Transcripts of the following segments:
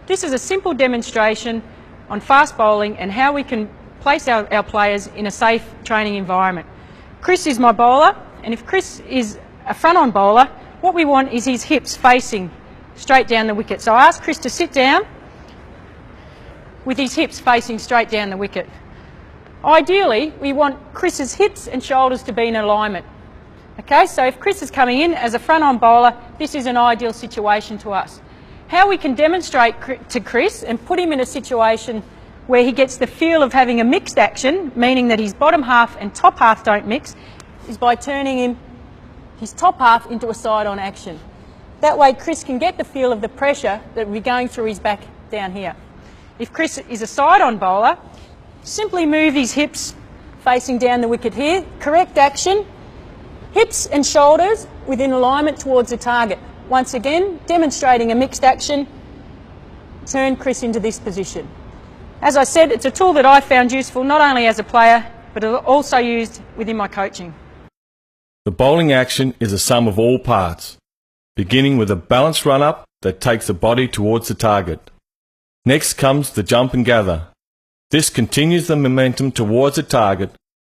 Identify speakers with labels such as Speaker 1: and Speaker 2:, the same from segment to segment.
Speaker 1: This is a simple demonstration on fast bowling and how we can place our players in a safe training environment. Chris is my bowler, and if Chris is a front-on bowler, what we want is his hips facing straight down the wicket. So I ask Chris to sit down with his hips facing straight down the wicket. Ideally, we want Chris's hips and shoulders to be in alignment. Okay, so if Chris is coming in as a front-on bowler, this is an ideal situation to us. How we can demonstrate to Chris and put him in a situation where he gets the feel of having a mixed action, meaning that his bottom half and top half don't mix, is by turning his top half into a side-on action. That way Chris can get the feel of the pressure that will be going through his back down here. If Chris is a side-on bowler, simply move his hips facing down the wicket here, correct action, hips and shoulders within alignment towards the target. Once again, demonstrating a mixed action, turn Chris into this position. As I said, it's a tool that I found useful not only as a player, but also used within my coaching.
Speaker 2: The bowling action is a sum of all parts, beginning with a balanced run-up that takes the body towards the target. Next comes the jump and gather. This continues the momentum towards the target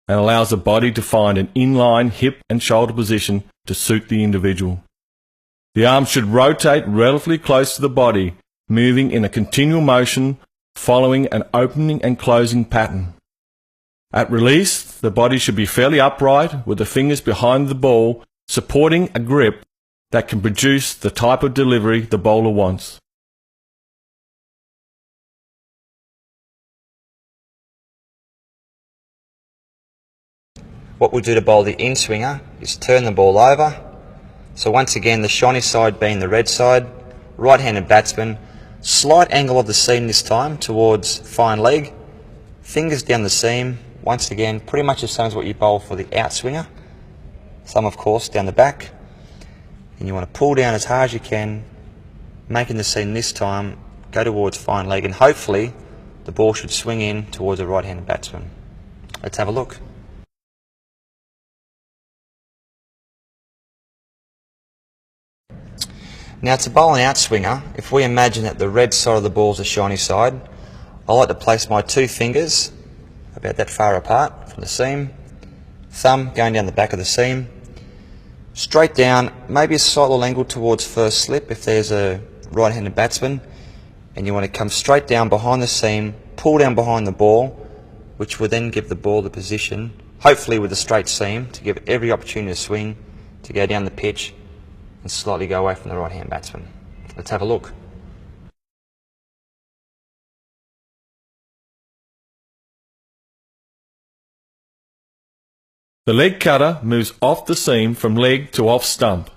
Speaker 2: and allows the body to find an inline hip and shoulder position to suit the individual. The arms should rotate relatively close to the body, moving in a continual motion following an opening and closing pattern. At release, the body should be fairly upright with the fingers behind the ball, supporting a grip that can produce the type of delivery the bowler wants.
Speaker 3: What we'll do to bowl the in-swinger is turn the ball over. So once again, the shiny side being the red side, right-handed batsman, slight angle of the seam this time towards fine leg, fingers down the seam, once again pretty much the same as what you bowl for the outswinger, some of course down the back, and you want to pull down as hard as you can, making the seam this time go towards fine leg, and hopefully the ball should swing in towards a right-handed batsman. Let's have a look. Now to bowl an outswinger, if we imagine that the red side of the ball is the shiny side, I like to place my two fingers about that far apart from the seam, thumb going down the back of the seam, straight down, maybe a slight little angle towards first slip if there's a right-handed batsman, and you want to come straight down behind the seam, pull down behind the ball, which will then give the ball the position, hopefully with a straight seam, to give every opportunity to swing, to go down the pitch and slightly go away from the right-hand batsman. Let's have a look.
Speaker 2: The leg cutter moves off the seam from leg to off stump.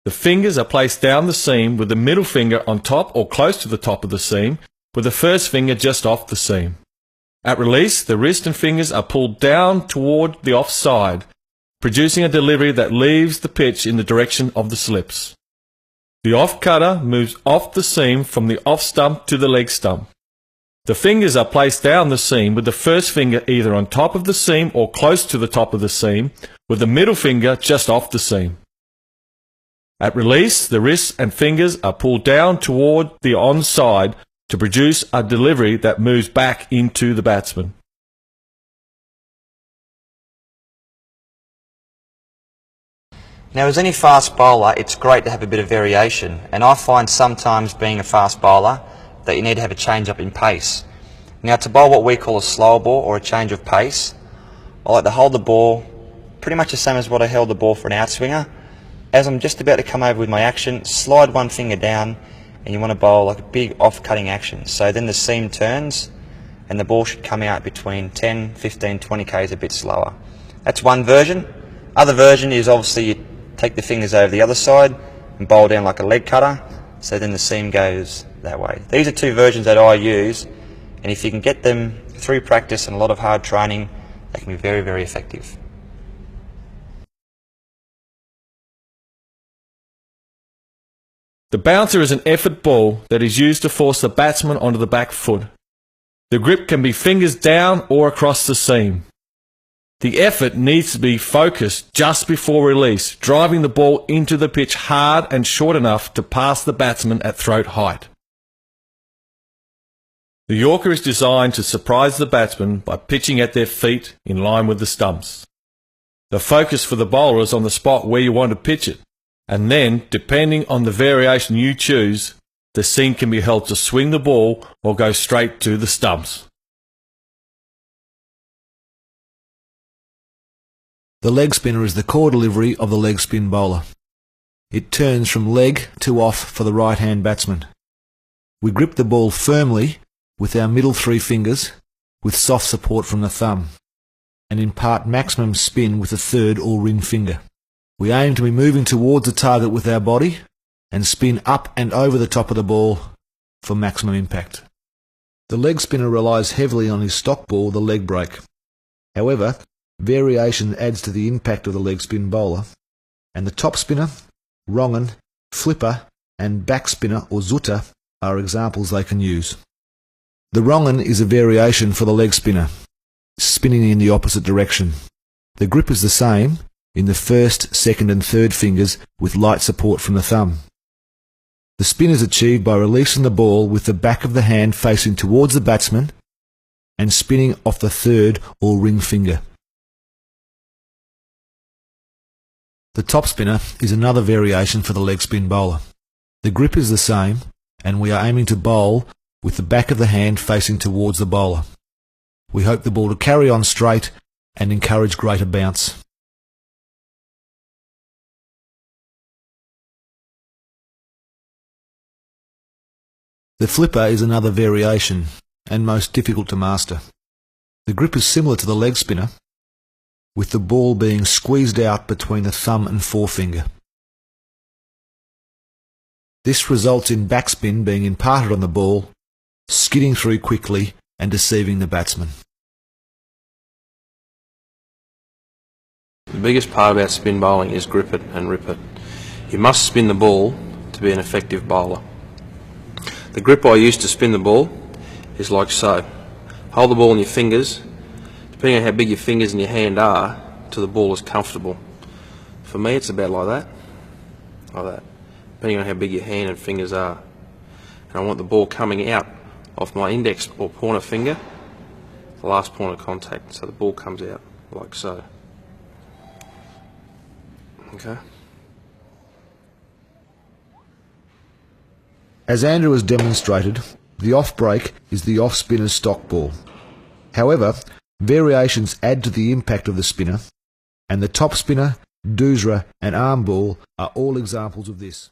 Speaker 2: The fingers are placed down the seam with the middle finger on top or close to the top of the seam, with the first finger just off the seam. At release, the wrist and fingers are pulled down toward the offside, producing a delivery that leaves the pitch in the direction of the slips. The off cutter moves off the seam from the off stump to the leg stump. The fingers are placed down the seam with the first finger either on top of the seam or close to the top of the seam, with the middle finger just off the seam. At release, the wrists and fingers are pulled down toward the onside to produce a delivery that moves back into the batsman.
Speaker 3: Now as any fast bowler, it's great to have a bit of variation, and I find sometimes being a fast bowler that you need to have a change up in pace. Now to bowl what we call a slower ball or a change of pace, I like to hold the ball pretty much the same as what I held the ball for an outswinger. As I'm just about to come over with my action, slide one finger down, and you want to bowl like a big off-cutting action. So then the seam turns and the ball should come out between 10, 15, 20 k's a bit slower. That's one version. Other version is obviously you take the fingers over the other side and bowl down like a leg cutter, so then the seam goes that way. These are two versions that I use, and if you can get them through practice and a lot of hard training, they can be very, very effective.
Speaker 2: The bouncer is an effort ball that is used to force the batsman onto the back foot. The grip can be fingers down or across the seam. The effort needs to be focused just before release, driving the ball into the pitch hard and short enough to pass the batsman at throat height. The Yorker is designed to surprise the batsman by pitching at their feet in line with the stumps. The focus for the bowler is on the spot where you want to pitch it, and then, depending on the variation you choose, the seam can be held to swing the ball or go straight to the stumps.
Speaker 4: The leg spinner is the core delivery of the leg spin bowler. It turns from leg to off for the right-hand batsman. We grip the ball firmly with our middle three fingers with soft support from the thumb, and impart maximum spin with the third or ring finger. We aim to be moving towards the target with our body and spin up and over the top of the ball for maximum impact. The leg spinner relies heavily on his stock ball, the leg break. However, variation adds to the impact of the leg spin bowler, and the top spinner, wrongen, flipper and back spinner or zutta are examples they can use. The wrongen is a variation for the leg spinner, spinning in the opposite direction. The grip is the same in the first, second and third fingers with light support from the thumb. The spin is achieved by releasing the ball with the back of the hand facing towards the batsman and spinning off the third or ring finger. The top spinner is another variation for the leg spin bowler. The grip is the same, and we are aiming to bowl with the back of the hand facing towards the bowler. We hope the ball to carry on straight and encourage greater bounce. The flipper is another variation, and most difficult to master. The grip is similar to the leg spinner, with the ball being squeezed out between the thumb and forefinger. This results in backspin being imparted on the ball, skidding through quickly and deceiving the batsman.
Speaker 5: The biggest part about spin bowling is grip it and rip it. You must spin the ball to be an effective bowler. The grip I use to spin the ball is like so. Hold the ball in your fingers, depending on how big your fingers and your hand are, till the ball is comfortable. For me it's about like that, depending on how big your hand and fingers are. And I want the ball coming out off my index or pointer finger, the last point of contact, so the ball comes out like so. Okay.
Speaker 4: As Andrew has demonstrated, the off break is the off spinner's stock ball. However, variations add to the impact of the spinner, and the top spinner, doosra and arm ball are all examples of this.